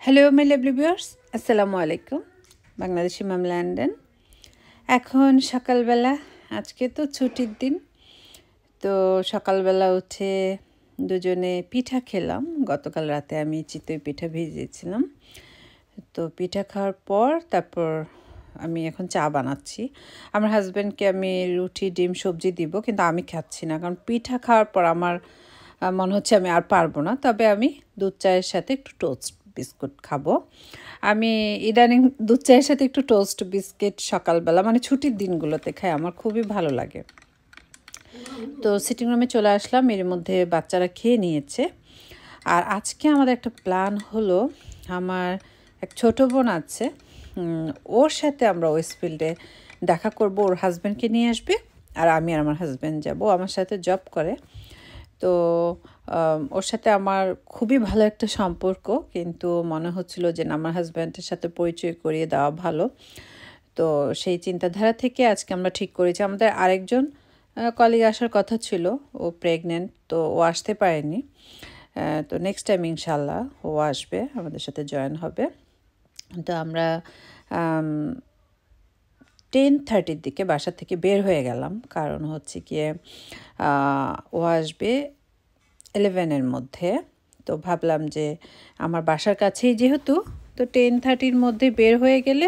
Hello my lovely viewers, আসসালামু আলাইকুম। বাংলাদেশি মাম London. এখন সকালবেলা, আজকে তো ছুটির দিন, তো সকালবেলা উঠে দুজনে পিঠা খেলাম। গতকাল রাতে আমি চিতই পিঠা ভিজিয়েছিলাম। তো পিঠা খাওয়ার পর তারপর আমি এখন চা বানাচ্ছি। আমার হাজব্যান্ডকে আমি রুটি ডিম সবজি দিব, কিন্তু আমি খাচ্ছি না, কারণ পিঠা খাওয়ার পর আমার মনে হচ্ছে আমি আর পারবো না। তবে আমি দুধ চায়ের সাথে একটু টোস্ট বিস্কুট খাবো। আমি ইদানিং দুধ চায়ের সাথে একটু টোস্ট বিস্কিট সকালবেলা, মানে ছুটির দিনগুলোতে খাই, আমার খুবই ভালো লাগে। তো সিটিং রুমে চলে আসলাম, এর মধ্যে বাচ্চারা খেয়ে নিয়েছে। আর আজকে আমাদের একটা প্ল্যান হলো, আমার এক ছোট বোন আছে, ওর সাথে আমরা ওয়েস্টফিল্ডে দেখা করব। ওর হাজব্যান্ডকে নিয়ে আসবে, আর আমি আর আমার হাজব্যান্ড যাব। আমার সাথে জব করে, তো ওর সাথে আমার খুবই ভালো একটা সম্পর্ক, কিন্তু মনে হচ্ছিল যে আমার হাজব্যান্ডের সাথে পরিচয় করিয়ে দেওয়া ভালো। তো সেই চিন্তাধারা থেকে আজকে আমরা ঠিক করেছি, আমাদের আরেকজন কলিগ আসার কথা ছিল, ও প্রেগনেন্ট, তো ও আসতে পারেনি। তো নেক্সট টাইম ইনশাল্লাহ ও আসবে, আমাদের সাথে জয়েন হবে। তো আমরা 10:30 দিকে বাসা থেকে বের হয়ে গেলাম, কারণ হচ্ছে গিয়ে ও আসবে 11-এর মধ্যে। তো ভাবলাম যে আমার বাসার কাছেই যেহেতু, তো 10:30-র মধ্যে বের হয়ে গেলে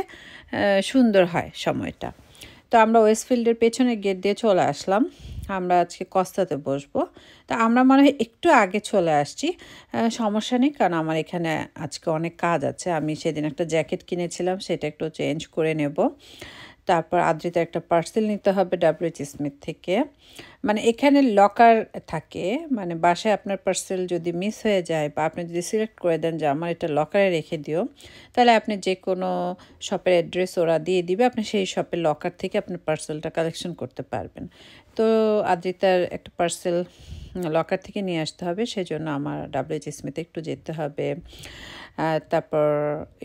সুন্দর হয় সময়টা। তো আমরা ওয়েস্টফিল্ডের পেছনে গেট দিয়ে চলে আসলাম। আমরা আজকে কস্তাতে বসবো, তো আমরা মনে হয় একটু আগে চলে আসছি। সমস্যা নেই, কারণ আমার এখানে আজকে অনেক কাজ আছে। আমি সেদিন একটা জ্যাকেট কিনেছিলাম, সেটা একটু চেঞ্জ করে নেব। তারপর আদ্রিতা একটা পার্সেল নিতে হবে WH স্মিথ থেকে। মানে এখানে লকার থাকে, মানে বাসায় আপনার পার্সেল যদি মিস হয়ে যায়, বা আপনি যদি সিলেক্ট করে দেন যে আমার এটা লকারে রেখে দিও, তাহলে আপনি যে কোনো শপের অ্যাড্রেস ওরা দিয়ে দিবে, আপনি সেই শপের লকার থেকে আপনার পার্সেলটা কালেকশন করতে পারবেন। তো আদ্রিতার একটা পার্সেল লকার থেকে নিয়ে আসতে হবে, সেজন্য আমার WH স্মিথে একটু যেতে হবে। তারপর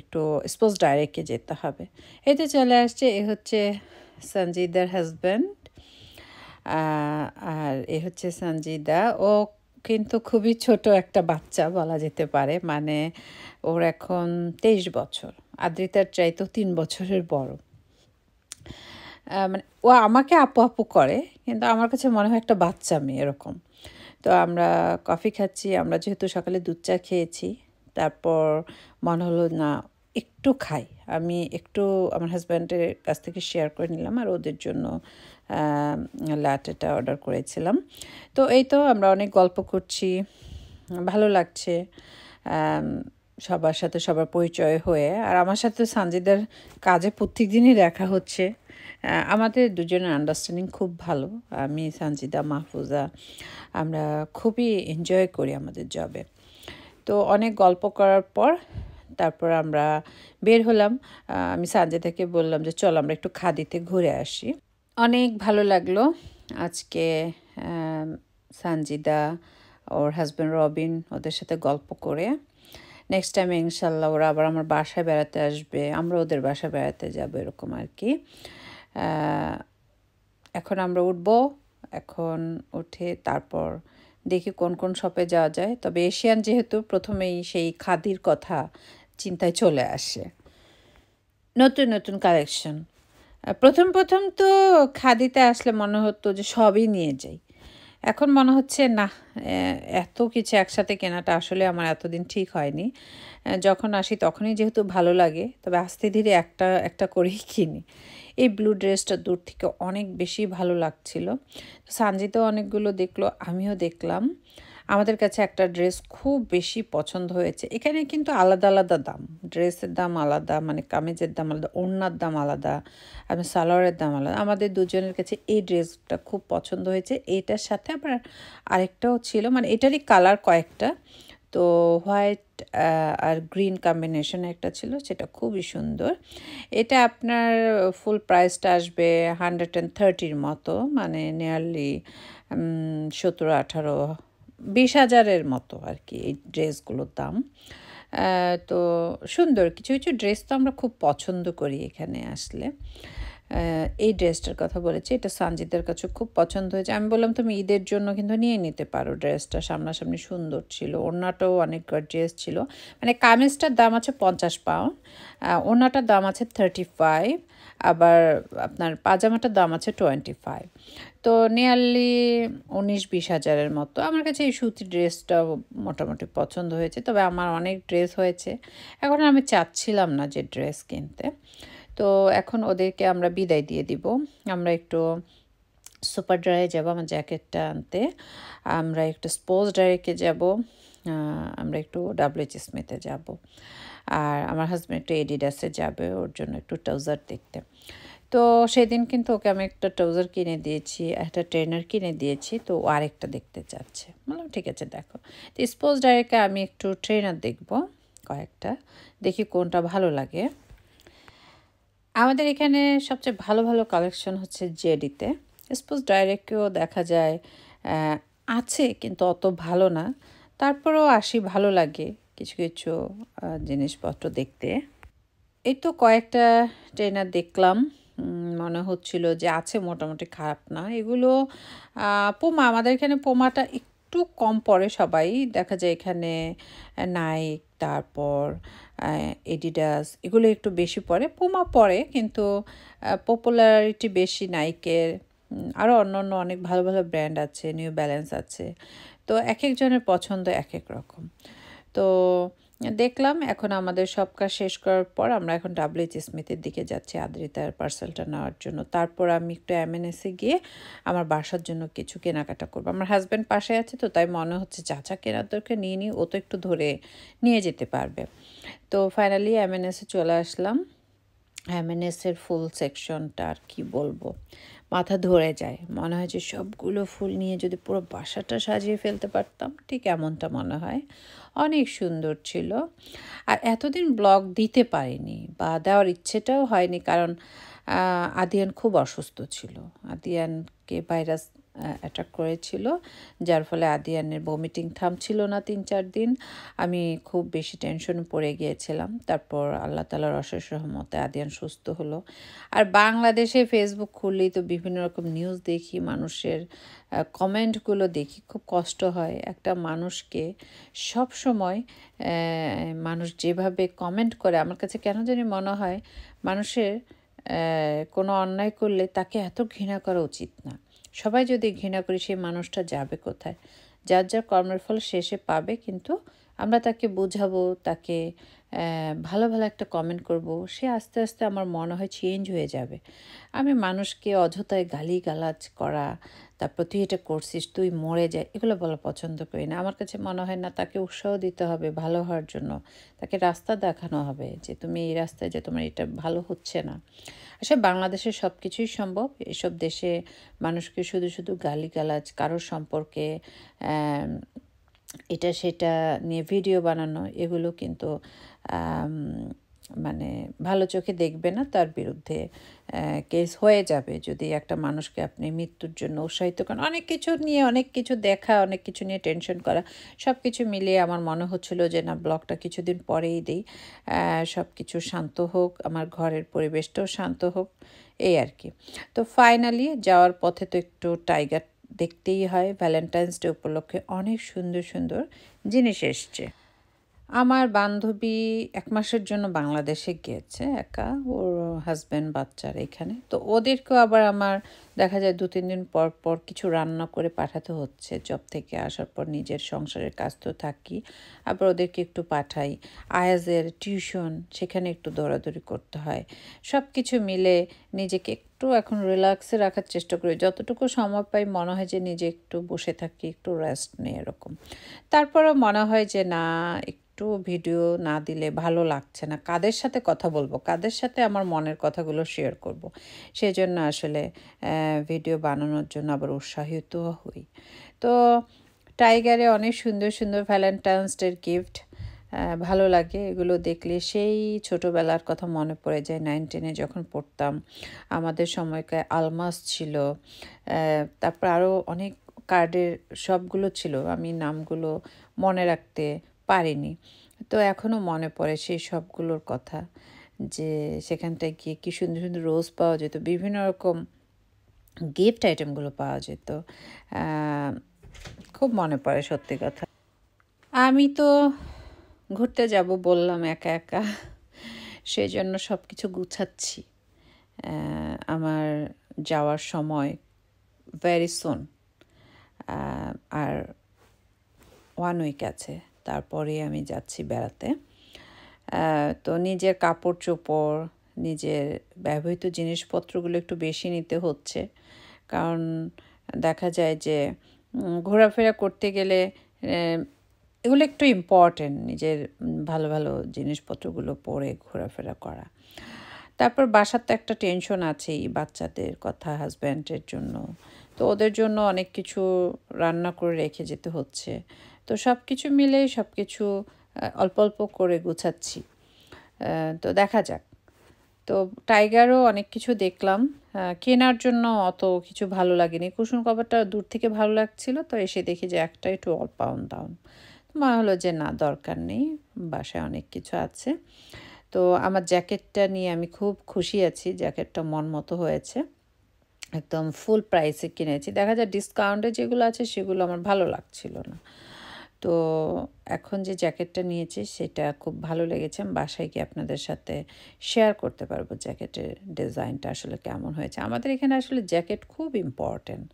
একটু স্পোর্টস ডাইরেক্টে যেতে হবে। এতে চলে আসছে, এ হচ্ছে সঞ্জিদার হাজব্যান্ড, আর এ হচ্ছে সঞ্জিদা। ও কিন্তু খুবই ছোট একটা বাচ্চা বলা যেতে পারে, মানে ওর এখন 23 বছর, আদ্রিতার চাইতেও 3 বছরের বড়। মানে ও আমাকে আপু আপু করে, কিন্তু আমার কাছে মনে হয় একটা বাচ্চা মেয়ে এরকম। তো আমরা কফি খাচ্ছি, আমরা যেহেতু সকালে দুধ চা খেয়েছি, তারপর মনে হলো না একটু খাই। আমি একটু আমার হাজব্যান্ডের কাছ থেকে শেয়ার করে নিলাম, আর ওদের জন্য ল্যাটেটা অর্ডার করেছিলাম। তো এই তো আমরা অনেক গল্প করছি, ভালো লাগছে সবার সাথে সবার পরিচয় হয়ে। আর আমার সাথে সানজিদার কাজে প্রত্যেকদিনই দেখা হচ্ছে। আমাদের দুজনের আন্ডারস্ট্যান্ডিং খুব ভালো। আমি, সানজিদা, মাহফুজা, আমরা খুবই এনজয় করি আমাদের জবে। তো অনেক গল্প করার পর তারপর আমরা বের হলাম। আমি সানজিদাকে বললাম যে চল আমরা একটু খাদিতে ঘুরে আসি। অনেক ভালো লাগলো আজকে সানজিদা, ওর হাজব্যান্ড রবিন, ওদের সাথে গল্প করে। নেক্সট টাইম ইনশাল্লাহ ওরা আবার আমার বাসায় বেড়াতে আসবে, আমরা ওদের বাসায় বেড়াতে যাবো, এরকম আর কি। এখন আমরা উঠবো, এখন উঠে তারপর দেখি কোন কোন শপে যাওয়া যায়। তবে এশিয়ান যেহেতু, প্রথমেই সেই খাদির কথা চিন্তায় চলে আসে। নতুন নতুন কালেকশন, প্রথম প্রথম তো খাদিতে আসলে মনে হতো যে সবই নিয়ে যাই। এখন মনে হচ্ছে না, এত কিছু একসাথে কেনাটা আসলে আমার এতদিন ঠিক হয়নি। যখন আসি তখনই যেহেতু ভালো লাগে, তবে আস্তে ধীরে একটা একটা করেই কিনি। এই ব্লু ড্রেসটা দূর থেকে অনেক বেশি ভালো লাগছিল। সানজিতাও অনেকগুলো দেখলো, আমিও দেখলাম। আমাদের কাছে একটা ড্রেস খুব বেশি পছন্দ হয়েছে। এখানে কিন্তু আলাদা আলাদা দাম, ড্রেসের দাম আলাদা, মানে কামিজের দাম আলাদা, ওড়নার দাম আলাদা, আর সালোয়ারের দাম আলাদা। আমাদের দুজনের কাছে এই ড্রেসটা খুব পছন্দ হয়েছে। এইটার সাথে আবার আরেকটাও ছিল, মানে এটারই কালার কয়েকটা, তো হোয়াইট আর গ্রিন কম্বিনেশনে একটা ছিল, সেটা খুবই সুন্দর। এটা আপনার ফুল প্রাইসটা আসবে 130-র মতো, মানে নিয়ারলি 17-18-20 হাজারের মতো আর কি এই ড্রেসগুলোর দাম। তো সুন্দর কিছু কিছু ড্রেস তো আমরা খুব পছন্দ করি এখানে আসলে। এই ড্রেসটার কথা বলেছি। এটা সানজিদের কাছে খুব পছন্দ হয়েছে। আমি বললাম, "তুমি ঈদের জন্য কিন্তু নিয়ে নিতে পারো ড্রেসটা, সামনাসামনি সুন্দর ছিল। ওড়নাটাও অনেক গর্জিয়াস ছিল।" মানে কামিজটার দাম আছে 50 পাউন্ড, ওড়নাটার দাম আছে 35, আবার আপনার পাজামাটার দাম আছে 25। তো নিয়ারলি 19-20 হাজারের মতো। আমার কাছে এই সুতি ড্রেসটা মোটামুটি পছন্দ হয়েছে। তবে আমার অনেক ড্রেস হয়েছে। এখন আমি চাচ্ছিলাম না যে ড্রেস কিনতে। তো এখন ওদেরকে আমরা বিদায় দিয়ে দিব। আমরা একটু সুপার ড্রাইয়ে যাব আমার জ্যাকেটটা আনতে। আমরা একটু স্পোর্টস ড্রাইকে যাব। আমরা একটু WH স্মিথে যাব। আর আমার হাজব্যান্ড একটু এডিডাসে যাবে, ওর জন্য একটু ট্রাউজার দেখতে। তো সেদিন কিন্তু ওকে আমি একটা ট্রাউজার কিনে দিয়েছি, একটা ট্রেনার কিনে দিয়েছি। তো ও আরেকটা দেখতে চাচ্ছে। বললাম ঠিক আছে দেখো। তো স্পোর্টস ডাইরেক্টে আমি একটু ট্রেনার দেখব কয়েকটা, দেখি কোনটা ভালো লাগে। আমাদের এখানে সবচেয়ে ভালো ভালো কালেকশন হচ্ছে জেডিতে। স্পোর্টস ডাইরেক্টেও দেখা যায় আছে, কিন্তু অত ভালো না। তারপরেও আসি, ভালো লাগে কিছু কিছু জিনিসপত্র দেখতে। এই তো কয়েকটা ট্রেনার দেখলাম, মনে হচ্ছিল যে আছে, মোটামুটি খারাপ না এগুলো। পুমা, আমাদের এখানে পুমাটা একটু কম পড়ে, সবাই দেখা যায় এখানে নাইক, তারপর এডিডাস, এগুলো একটু বেশি পড়ে। পুমা পড়ে, কিন্তু পপুলারিটি বেশি নাইকের। আরও অন্য অন্য অনেক ভালো ভালো ব্র্যান্ড আছে, নিউ ব্যালেন্স আছে। তো এক একজনের পছন্দ এক এক রকম। তো দেখলাম, এখন আমাদের সব কাজ শেষ করার পর আমরা এখন WH স্মিথের দিকে যাচ্ছি আদ্রিতার পার্সেলটা নেওয়ার জন্য। তারপর আমি একটু M&S-এ গিয়ে আমার বাসার জন্য কিছু কেনাকাটা করবো। আমার হাজব্যান্ড পাশে আছে, তো তাই মনে হচ্ছে যা কেনার দরকার নিয়ে নিই, ও তো একটু ধরে নিয়ে যেতে পারবে। তো ফাইনালি M&S-এ চলে আসলাম। M&S-এর ফুল সেকশনটা আর কি বলবো, মাথা ধরে যায়। মনে হয় যে সবগুলো ফুল নিয়ে যদি পুরো বাসাটা সাজিয়ে ফেলতে পারতাম, ঠিক এমনটা মনে হয়। অনেক সুন্দর ছিল। আর এতদিন ব্লগ দিতে পারিনি, বা দেওয়ার ইচ্ছেটাও হয়নি, কারণ আদিয়ান খুব অসুস্থ ছিল। আদিয়ানকে ভাইরাস অ্যাটাক করেছিল, যার ফলে আদিয়ানের ভমিটিং থামছিল না 3-4 দিন। আমি খুব বেশি টেনশনে পড়ে গিয়েছিলাম। তারপর আল্লাহ তাআলার অশেষ রহমতে আদিয়ান সুস্থ হলো। আর বাংলাদেশে ফেসবুক খুললেই তো বিভিন্ন রকম নিউজ দেখি, মানুষের কমেন্টগুলো দেখি, খুব কষ্ট হয়। একটা মানুষকে সব সময় মানুষ যেভাবে কমেন্ট করে, আমার কাছে কেন জানি মনে হয় মানুষের কোনো অন্যায় করলে তাকে এত ঘৃণা করা উচিত না। সবাই যদি ঘৃণা করি, সেই মানুষটা যাবে কোথায়? যার যার কর্মের ফল শেষে পাবে, কিন্তু আমরা তাকে বোঝাবো, তাকে ভালো ভালো একটা কমেন্ট করব, সে আস্তে আস্তে আমার মনে হয় চেঞ্জ হয়ে যাবে। আমি মানুষকে অযথায় গালিগালাজ করা, তারপর তুই এটা করছিস, তুই মরে যায়, এগুলো বলা পছন্দ করি না। আমার কাছে মনে হয় না, তাকে উৎসাহ দিতে হবে ভালো হওয়ার জন্য, তাকে রাস্তা দেখানো হবে যে তুমি এই রাস্তায়, যে তোমার এটা ভালো হচ্ছে না। আসলে বাংলাদেশে সব কিছুই সম্ভব। এসব দেশে মানুষকে শুধু শুধু গালিগালাজ, কারোর সম্পর্কে এটা সেটা নিয়ে ভিডিও বানানো, এগুলো কিন্তু মানে ভালো চোখে দেখবে না। তার বিরুদ্ধে কেস হয়ে যাবে যদি একটা মানুষকে আপনি মৃত্যুর জন্য উৎসাহিত করেন। অনেক কিছু নিয়ে, অনেক কিছু দেখা, অনেক কিছু নিয়ে টেনশন করা, সব কিছু মিলিয়ে আমার মনে হচ্ছিল যে না, ব্লগটা কিছুদিন পরেই দিই। সব কিছু শান্ত হোক, আমার ঘরের পরিবেশটাও শান্ত হোক, এই আর কি। তো ফাইনালি যাওয়ার পথে তো একটু টাইগার দেখতেই হয়। ভ্যালেন্টাইন্স ডে উপলক্ষে অনেক সুন্দর সুন্দর জিনিস এসছে। আমার বান্ধবী 1 মাসের জন্য বাংলাদেশে গিয়েছে একা, ওর হাজব্যান্ড বাচ্চার এখানে। তো ওদেরকেও আবার আমার দেখা যায় 2-3 দিন পর পর কিছু রান্না করে পাঠাতে হচ্ছে। জব থেকে আসার পর নিজের সংসারের কাজ তো থাকি, আবার ওদেরকে একটু পাঠাই। আয়াজের টিউশন, সেখানে একটু দৌড়াদৌড়ি করতে হয়। সব কিছু মিলে নিজেকে একটু এখন রিল্যাক্সে রাখার চেষ্টা করি। যতটুকু সময় পাই মনে হয় যে নিজে একটু বসে থাকি, একটু রেস্ট নিই, এরকম। তারপরেও মনে হয় যে না, একটু ভিডিও না দিলে ভালো লাগছে না। কাদের সাথে কথা বলবো, কাদের সাথে আমার মনের কথাগুলো শেয়ার করব। সেজন্য আসলে ভিডিও বানানোর জন্য আবার উৎসাহিত হই। তো টাইগারে অনেক সুন্দর সুন্দর ভ্যালেন্টাইন্স ডের গিফট, ভালো লাগে এগুলো দেখলে। সেই ছোটোবেলার কথা মনে পড়ে যায়, 9-10-এ যখন পড়তাম। আমাদের সময়কার আলমাস ছিল, তারপর আরও অনেক কার্ডের সবগুলো ছিল, আমি নামগুলো মনে রাখতে পারিনি। তো এখনও মনে পড়ে সেই সবগুলোর কথা, যে সেখানটায় গিয়ে কী সুন্দর সুন্দর রোজ পাওয়া যেত, বিভিন্ন রকম গিফট আইটেমগুলো পাওয়া যেত। খুব মনে পড়ে সত্যি কথা। আমি তো ঘুরতে যাব বললাম একা একা, সেই জন্য সব কিছু গুছাচ্ছি। আমার যাওয়ার সময় ভেরি সুন, আর 1 উইক আছে, তারপরে আমি যাচ্ছি বেড়াতে। তো নিজের কাপড় চোপড়, নিজের ব্যবহৃত জিনিসপত্রগুলো একটু বেশি নিতে হচ্ছে, কারণ দেখা যায় যে ঘোরাফেরা করতে গেলে এগুলো একটু ইম্পর্টেন্ট, নিজের ভালো ভালো জিনিসপত্রগুলো পরে ঘোরাফেরা করা। তারপর বাসার তো একটা টেনশন আছেই, বাচ্চাদের কথা, হাজব্যান্ডের জন্য, তো ওদের জন্য অনেক কিছু রান্না করে রেখে যেতে হচ্ছে। তো সব কিছু মিলেই সব কিছু অল্প অল্প করে গুছাচ্ছি। তো দেখা যাক। তো টাইগারও অনেক কিছু দেখলাম, কেনার জন্য অত কিছু ভালো লাগেনি। কুশন কভারটা দূর থেকে ভালো লাগছিল, তো এসে দেখি যে একটা একটু অল পাউন্ড দাম। মনে হলো যে না, দরকার নেই, বাসায় অনেক কিছু আছে। তো আমার জ্যাকেটটা নিয়ে আমি খুব খুশি আছি, জ্যাকেটটা মন মতো হয়েছে, একদম ফুল প্রাইসে কিনেছি। দেখা যায় ডিসকাউন্টে যেগুলো আছে সেগুলো আমার ভালো লাগছিল না। তো এখন যে জ্যাকেটটা নিয়েছি সেটা খুব ভালো লেগেছে। আমি বাসায় গিয়ে আপনাদের সাথে শেয়ার করতে পারবো জ্যাকেটের ডিজাইনটা আসলে কেমন হয়েছে। আমাদের এখানে আসলে জ্যাকেট খুব ইম্পর্টেন্ট,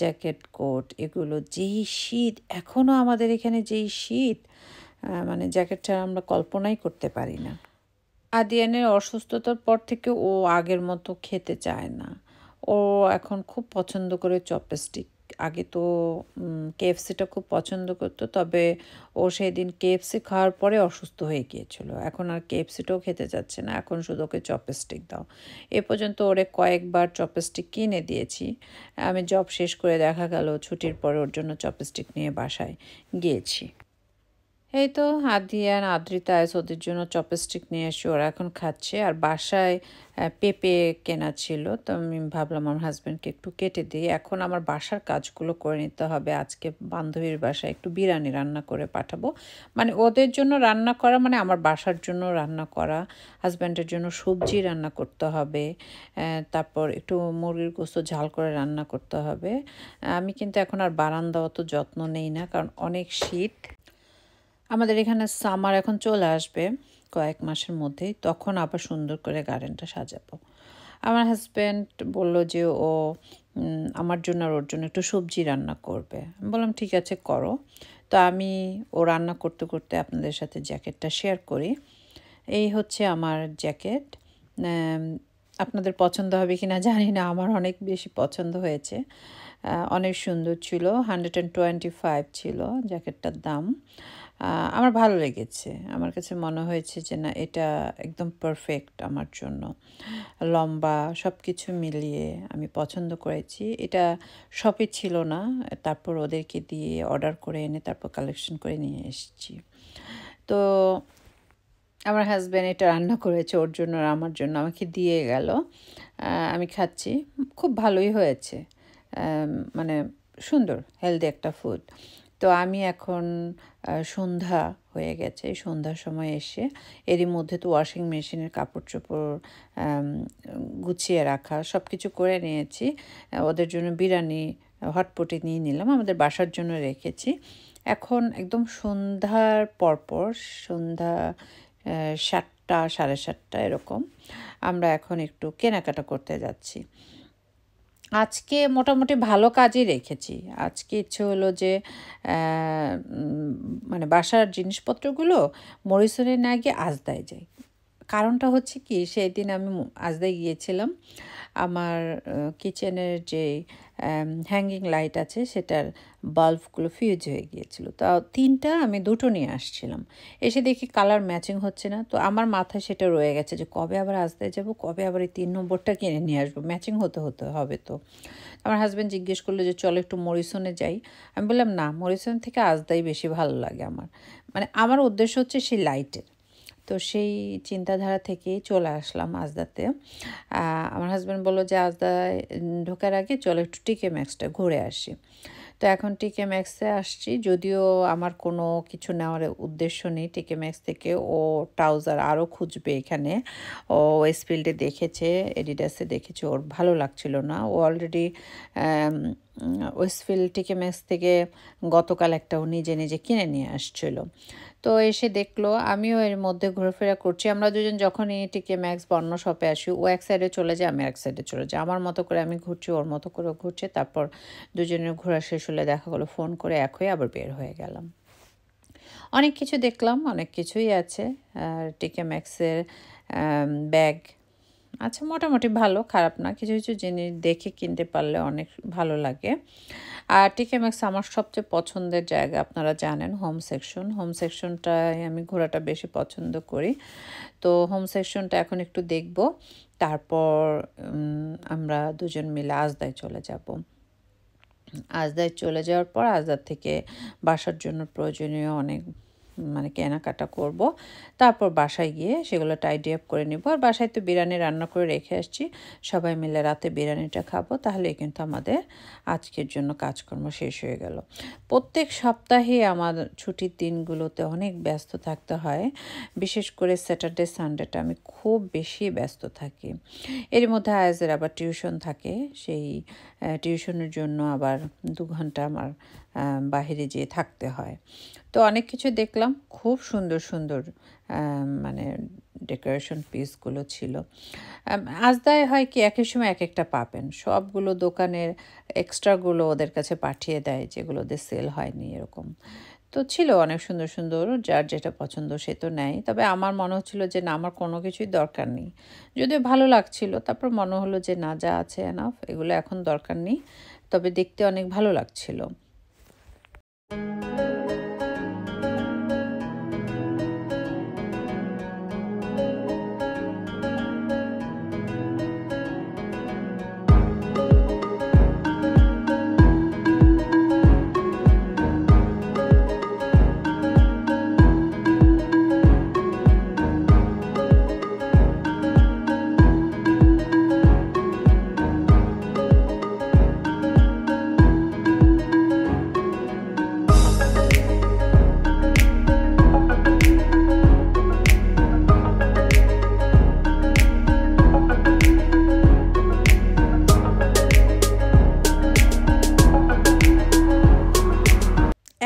জ্যাকেট, কোট, এগুলো। যেই শীত, এখনও আমাদের এখানে যেই শীত, মানে জ্যাকেট ছাড়া আমরা কল্পনাই করতে পারি না। আদিয়ানের অসুস্থতার পর থেকে ও আগের মতো খেতে চায় না। ও এখন খুব পছন্দ করে চপস্টিক। আগে তো কেএফসিটা খুব পছন্দ করতো, তবে ও সেদিন কেএফসি খাওয়ার পরে অসুস্থ হয়ে গিয়েছিল। এখন আর কেএফসিটাও খেতে যাচ্ছে না, এখন শুধু ওকে চপস্টিক দাও। এ পর্যন্ত ওরে কয়েকবার চপস্টিক কিনে দিয়েছি। আমি জব শেষ করে দেখা গেল ছুটির পরে ওর জন্য চপস্টিক নিয়ে বাসায় গিয়েছি। এই তো আদিয়ান, আদ্রিতা, আয়েস ওদের জন্য চপস্টিক নিয়ে এসে ওরা এখন খাচ্ছে। আর বাসায় পেঁপে কেনা ছিল, তো আমি ভাবলাম আমার হাজব্যান্ডকে একটু কেটে দিই। এখন আমার বাসার কাজগুলো করে নিতে হবে। আজকে বান্ধবীর বাসায় একটু বিরিয়ানি রান্না করে পাঠাবো, মানে ওদের জন্য রান্না করা, মানে আমার বাসার জন্য রান্না করা, হাজব্যান্ডের জন্য সবজি রান্না করতে হবে, তারপর একটু মুরগির গোশত ঝাল করে রান্না করতে হবে। আমি কিন্তু এখন আর বারান্দা অত যত্ন নেই না, কারণ অনেক শীত। আমাদের এখানে সামার এখন চলে আসবে কয়েক মাসের মধ্যেই, তখন আবার সুন্দর করে গার্ডেনটা সাজাবো। আমার হাজব্যান্ড বলল যে ও আমার জন্য আর ওর জন্য একটু সবজি রান্না করবে। আমি বললাম ঠিক আছে, করো। তো আমি ও রান্না করতে করতে আপনাদের সাথে জ্যাকেটটা শেয়ার করি। এই হচ্ছে আমার জ্যাকেট। আপনাদের পছন্দ হবে কি না জানি না, আমার অনেক বেশি পছন্দ হয়েছে। অনেক সুন্দর ছিল, 125 ছিল জ্যাকেটটার দাম। আমার ভালো লেগেছে, আমার কাছে মনে হয়েছে যে না, এটা একদম পারফেক্ট আমার জন্য। লম্বা, সব কিছু মিলিয়ে আমি পছন্দ করেছি। এটা শপে ছিল না, তারপর ওদেরকে দিয়ে অর্ডার করে এনে তারপর কালেকশন করে নিয়ে এসেছি। তো আমার হাজব্যান্ড এটা রান্না করেছে ওর জন্য আর আমার জন্য, আমাকে দিয়ে গেল। আমি খাচ্ছি, খুব ভালোই হয়েছে, মানে সুন্দর হেলদি একটা ফুড। তো আমি এখন সন্ধ্যা হয়ে গেছে, সন্ধ্যার সময় এসে এরই মধ্যে তো ওয়াশিং মেশিনের কাপড় চোপড় গুছিয়ে রাখা, সব কিছু করে নিয়েছি। ওদের জন্য বিরিয়ানি হটপটে নিয়ে নিলাম, আমাদের বাসার জন্য রেখেছি। এখন একদম সন্ধ্যার পরপর, সন্ধ্যা 7টা 7:30 এরকম, আমরা এখন একটু কেনাকাটা করতে যাচ্ছি। আজকে মোটামুটি ভালো কাজই রেখেছি। আজকে ইচ্ছে হলো যে মানে বাসার জিনিসপত্রগুলো মরিসনে না গিয়ে আজদায় যাই। কারণটা হচ্ছে কি, সেই দিন আমি আজদায় গিয়েছিলাম, আমার কিচেনের যে হ্যাঙ্গিং লাইট আছে সেটার বাল্বগুলো ফিউজ হয়ে গিয়েছিল। তা 3টা, আমি 2টো নিয়ে আসছিলাম। এসে দেখি কালার ম্যাচিং হচ্ছে না। তো আমার মাথায় সেটা রয়ে গেছে যে কবে আবার আজদায় যাব, কবে আবার এই 3 নম্বরটা কিনে নিয়ে আসবো, ম্যাচিং হতে হতে হবে। তো আমার হাজব্যান্ড জিজ্ঞেস করলো যে চলো একটু মরিসনে যাই। আমি বললাম না, মরিসন থেকে আজদাই বেশি ভালো লাগে আমার, মানে আমার উদ্দেশ্য হচ্ছে সেই লাইটের। তো সেই চিন্তাধারা থেকেই চলে আসলাম আজদাতে। আমার হাজব্যান্ড বললো যে আজদায় ঢোকার আগে চলো একটু টিকে ম্যাক্সটা ঘুরে আসি। তো তো এখন টিকে ম্যাক্সে আসছি, যদিও আমার কোনো কিছু নেওয়ার উদ্দেশ্য নেই টিকে ম্যাক্স থেকে। ও ট্রাউজার আরও খুঁজবে এখানে। ও ওয়েস্টফিল্ডে দেখেছে, এডিডাসে দেখেছে, ওর ভালো লাগছিল না। ও অলরেডি ওয়েস্টফিল্ড টিকে ম্যাক্স থেকে গতকাল একটা ও নিজে নিজে কিনে নিয়ে আসছিল। তো এসে দেখলো, আমিও এর মধ্যে ঘোরাফেরা করছি। আমরা দুজন যখনই টিকে ম্যাক্স বা অন্য শপে আসি, ও এক সাইডে চলে যায়, আমি এক সাইডে চলে যাই। আমার মতো করে আমি ঘুরছি, ওর মতো করে ঘুরছে। তারপর দুজনের ঘোরা শেষ হলে দেখা হলো, ফোন করে এক হয়ে আবার বের হয়ে গেলাম। অনেক কিছু দেখলাম, অনেক কিছুই আছে। আর টিকে ম্যাক্সের ব্যাগ আচ্ছা মোটামুটি ভালো, খারাপ না। কিছু কিছু জিনিস দেখে কিনতে পারলে অনেক ভালো লাগে। আর টিকে ম্যাক্স আমার সবচেয়ে পছন্দের জায়গা, আপনারা জানেন, হোম সেকশন। হোম সেকশনটায় আমি ঘোরাটা বেশি পছন্দ করি। তো হোম সেকশনটা এখন একটু দেখব, তারপর আমরা দুজন মিলে আজদায় চলে যাব। আজদায় চলে যাওয়ার পর আজদার থেকে বাসার জন্য প্রয়োজনীয় অনেক কেনাকাটা করব। তারপর বাসায় গিয়ে সেগুলো টাইডি আপ করে নিব। আর বাসায় তো বিরিয়ানি রান্না করে রেখে আসছি, সবাই মিলে রাতে বিরিয়ানিটা খাবো। তাহলে কিন্তু আমাদের আজকের জন্য কাজকর্ম শেষ হয়ে গেল। প্রত্যেক সপ্তাহে আমার ছুটির দিনগুলোতে অনেক ব্যস্ত থাকতে হয়, বিশেষ করে স্যাটারডে সানডেটা আমি খুব বেশি ব্যস্ত থাকি। এর মধ্যে আয়াজের আবার টিউশন থাকে, সেই টিউশনের জন্য আবার 2 ঘন্টা আমার বাহিরে যেয়ে থাকতে হয়। তো অনেক কিছু দেখলাম, খুব সুন্দর সুন্দর ডেকোরেশন পিসগুলো ছিল। আজদায় হয় কি, একই সময় এক একটা পাবেন, সবগুলো দোকানের এক্সট্রাগুলো ওদের কাছে পাঠিয়ে দেয়, যেগুলো ওদের সেল হয়নি এরকম। তো ছিল অনেক সুন্দর সুন্দর, যার যেটা পছন্দ সে তো নেয়। তবে আমার মনে হচ্ছিল যে না, আমার কোনো কিছুই দরকার নেই। যদিও ভালো লাগছিল, তারপর মনে হলো যে না, যা আছে এনাফ, এগুলো এখন দরকার নেই। তবে দেখতে অনেক ভালো লাগছিল।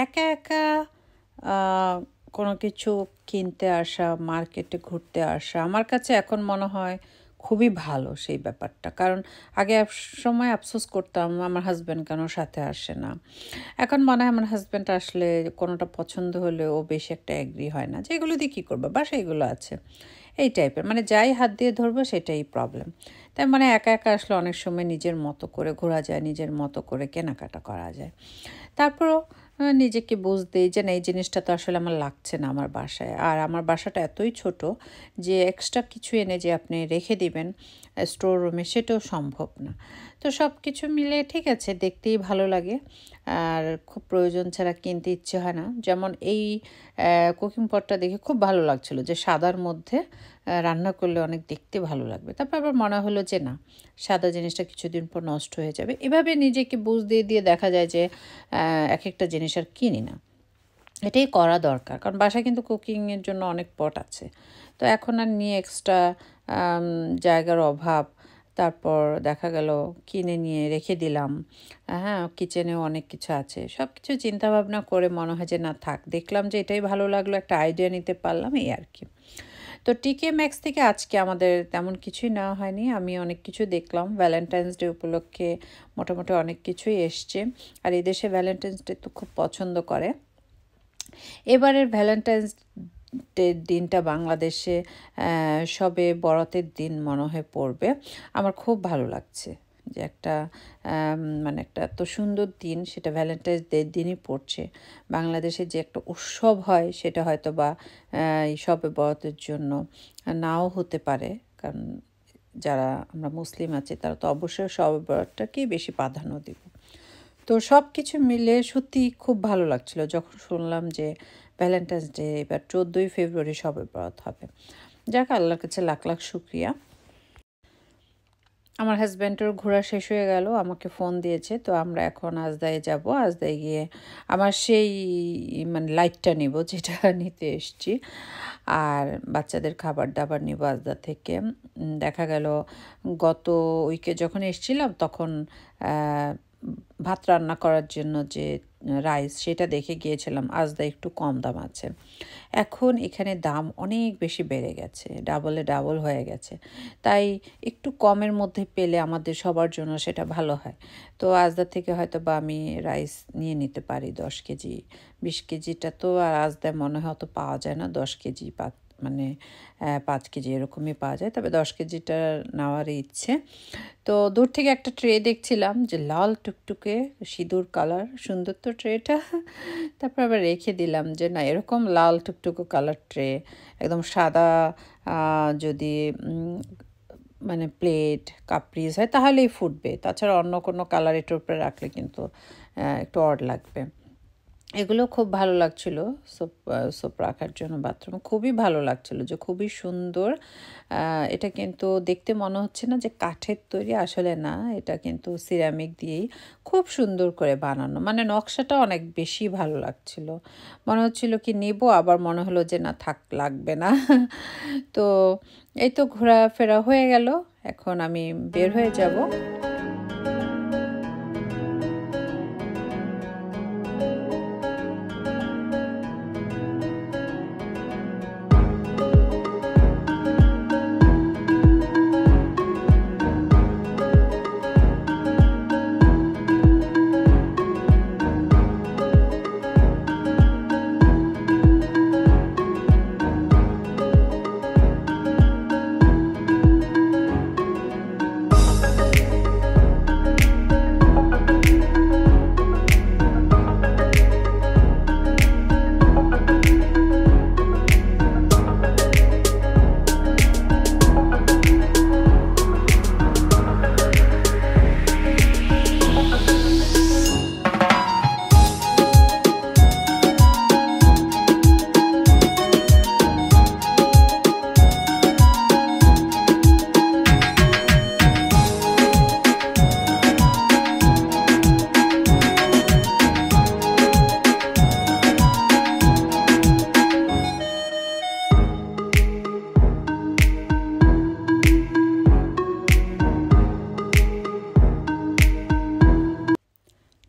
একা একা কোনো কিছু কিনতে আসা, মার্কেটে ঘুরতে আসা আমার কাছে এখন মনে হয় খুবই ভালো সেই ব্যাপারটা। কারণ আগে সময় আফসোস করতাম আমার হাজব্যান্ড কেন সাথে আসে না। এখন মনে হয় আমার হাজব্যান্ড আসলে কোনোটা পছন্দ হলে ও বেশি একটা অ্যাগ্রি হয় না, যে এগুলো দিয়ে কী করবো, বাসায় এগুলো আছে, এই টাইপের। যাই হাত দিয়ে ধরবো সেটাই প্রবলেম। তাই একা একা আসলে অনেক সময় নিজের মতো করে ঘোরা যায়, নিজের মতো করে কেনাকাটা করা যায়। তারপরও নিজেকে বুঝতে যে না, এই জিনিসটা তো আসলে আমার লাগছে না আমার বাসায়। আর আমার বাসাটা এতই ছোট যে এক্সট্রা কিছু এনে যে আপনি রেখে দিবেন স্টোর রুমে, সেটাও সম্ভব না। তো সব কিছু মিলে ঠিক আছে, দেখতেই ভালো লাগে। আর খুব প্রয়োজন ছাড়া কিনতে ইচ্ছে হয় না। যেমন এই কুকিং পটটা দেখে খুব ভালো লাগছিল, যে সাদার মধ্যে রান্না করলে অনেক দেখতে ভালো লাগবে। তারপর আবার মনে হলো যে না, সাদা জিনিসটা কিছুদিন পর নষ্ট হয়ে যাবে। এভাবে নিজেকে বুঝ দিয়ে দিয়ে দেখা যায় যে এক একটা জিনিস আর কিনি না। এটাই করা দরকার, কারণ বাসায় কিন্তু কুকিংয়ের জন্য অনেক পট আছে। তো এখন আর নিয়ে এক্সট্রা জায়গার অভাব, তারপর দেখা গেল কিনে নিয়ে রেখে দিলাম। হ্যাঁ, কিচেনেও অনেক কিছু আছে। সব কিছু চিন্তাভাবনা করে মনে হয় যে না থাক, দেখলাম যে এটাই ভালো লাগলো, একটা আইডিয়া নিতে পারলাম, এই আর কি। তো টিকে ম্যাক্স থেকে আজকে আমাদের তেমন কিছুই নেওয়া হয়নি। আমি অনেক কিছু দেখলাম, ভ্যালেন্টাইন্স ডে উপলক্ষে মোটামুটি অনেক কিছুই এসছে। আর এই দেশে ভ্যালেন্টাইন্স ডে তো খুব পছন্দ করে। এবারের ভ্যালেন্টাইন্স ডের দিনটা বাংলাদেশে সবে বরাতের দিন মনে হয় পড়বে। আমার খুব ভালো লাগছে যে একটা একটা এত সুন্দর দিন, সেটা ভ্যালেন্টাইন্স ডের দিনই পড়ছে। বাংলাদেশে যে একটা উৎসব হয়, সেটা হয়তো বা এই সবে বরাতের জন্য নাও হতে পারে। কারণ যারা আমরা মুসলিম আছি তারা তো অবশ্যই সবে বরাতটাকেই বেশি প্রাধান্য দিব। তো সব কিছু মিলে সত্যি খুব ভালো লাগছিল যখন শুনলাম যে ভ্যালেন্টাইন্স ডে এবার 14ই ফেব্রুয়ারি সবে বরাত হবে। যাক, আল্লাহর কাছে লাখ লাখ শুক্রিয়া। আমার হাজব্যান্ডের ঘোরা শেষ হয়ে গেল, আমাকে ফোন দিয়েছে। তো আমরা এখন আজদায় যাব। আজদায় গিয়ে আমার সেই মানে লাইটটা নিব যেটা নিতে এসছি, আর বাচ্চাদের খাবার দাবার নিব আজদা থেকে। দেখা গেল গত উইকে যখন এসছিলাম তখন ভাত রান্না করার জন্য যে রাইস সেটা দেখে গিয়েছিলাম আজদা একটু কম দাম আছে। এখন এখানে দাম অনেক বেশি বেড়ে গেছে, ডাবলে ডাবল হয়ে গেছে। তাই একটু কমের মধ্যে পেলে আমাদের সবার জন্য সেটা ভালো হয়। তো আজদা থেকে হয়তো বা আমি রাইস নিয়ে নিতে পারি 10 কেজি। 20 কেজিটা তো আর আজদায় মনে হয় অত পাওয়া যায় না, 10 কেজি মানে 5 কেজি এরকমই পাওয়া যায়। তবে 10 কেজিটা নেওয়ারই ইচ্ছে। তো দূর থেকে একটা ট্রে দেখছিলাম যে লাল টুকটুকে সিঁদুর কালার, সুন্দর তো ট্রেটা। তারপর আবার রেখে দিলাম যে না, এরকম লাল টুকটুকু কালার ট্রে, একদম সাদা যদি মানে প্লেট কাপ্রিজ হয় তাহলেই ফুটবে। তাছাড়া অন্য কোনো কালার এটার উপরে রাখলে কিন্তু একটু অড লাগবে। এগুলো খুব ভালো লাগছিল সোপ সোপ রাখার জন্য বাথরুমে, খুবই ভালো লাগছিল যে খুবই সুন্দর। এটা কিন্তু দেখতে মনে হচ্ছে না যে কাঠের তৈরি, আসলে না, এটা কিন্তু সিরামিক দিয়েই খুব সুন্দর করে বানানো। মানে নকশাটা অনেক বেশি ভালো লাগছিল, মনে হচ্ছিল কি নেব, আবার মনে হলো যে না থাক, লাগবে না। তো এই তো ঘোরাফেরা হয়ে গেল, এখন আমি বের হয়ে যাব।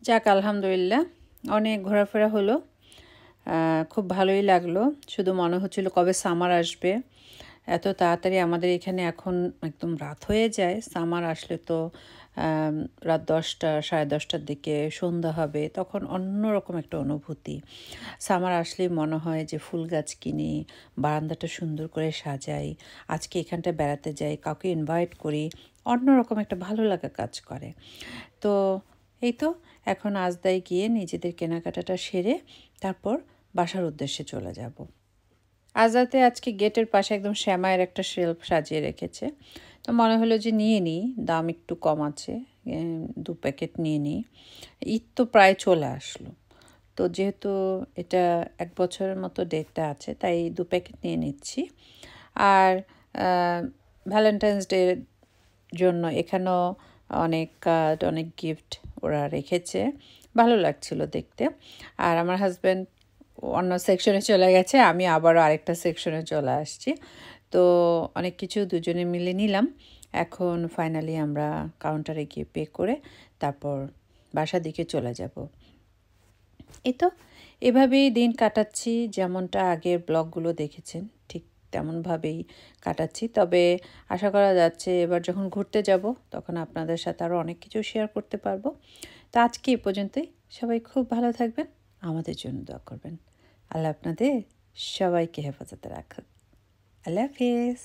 যাক, আলহামদুলিল্লাহ, অনেক ঘোরাফেরা হলো, খুব ভালোই লাগলো। শুধু মনে হচ্ছিল কবে সামার আসবে। এত তাড়াতাড়ি আমাদের এখানে এখন একদম রাত হয়ে যায়। সামার আসলে তো রাত 10টা 10:30টার দিকে সন্ধ্যা হবে, তখন অন্যরকম একটা অনুভূতি। সামার আসলেই মনে হয় যে ফুল গাছ কিনি, বারান্দাটা সুন্দর করে সাজাই, আজকে এখানটা বেড়াতে যাই, কাউকে ইনভাইট করি, অন্যরকম একটা ভালো লাগা কাজ করে। তো এই তো এখন আজদায় গিয়ে নিজেদের কেনাকাটাটা সেরে তারপর বাসার উদ্দেশ্যে চলে যাব। আজদাতে আজকে গেটের পাশে একদম শ্যামায়ের একটা শেলফ সাজিয়ে রেখেছে। তো মনে হলো যে নিয়ে নিই, দাম একটু কম আছে, 2 প্যাকেট নিয়ে নিই। ঈদ তো প্রায় চলে আসলো, তো যেহেতু এটা 1 বছরের মতো ডেটটা আছে, তাই 2 প্যাকেট নিয়ে নিচ্ছি। আর ভ্যালেন্টাইন্স ডের জন্য এখানেও অনেক কার্ড, অনেক গিফট ওরা রেখেছে, ভালো লাগছিল দেখতে। আর আমার হাজব্যান্ড অন্য সেকশনে চলে গেছে, আমি আবারও আরেকটা সেকশনে চলে আসছি। তো অনেক কিছু দুজনে মিলে নিলাম। এখন ফাইনালি আমরা কাউন্টারে গিয়ে পে করে তারপর বাসার দিকে চলে যাব। এই তো এভাবেই দিন কাটাচ্ছি, যেমনটা আগের ব্লগগুলো দেখেছেন ঠিক তেমনভাবেই কাটাচ্ছি। তবে আশা করা যাচ্ছে এবার যখন ঘুরতে যাব তখন আপনাদের সাথে আরও অনেক কিছু শেয়ার করতে পারবো। তো আজকে এ পর্যন্তই। সবাই খুব ভালো থাকবেন, আমাদের জন্য দোয়া করবেন। আল্লাহ আপনাদের সবাইকে হেফাজতে রাখুন। আল্লাহ হাফেজ।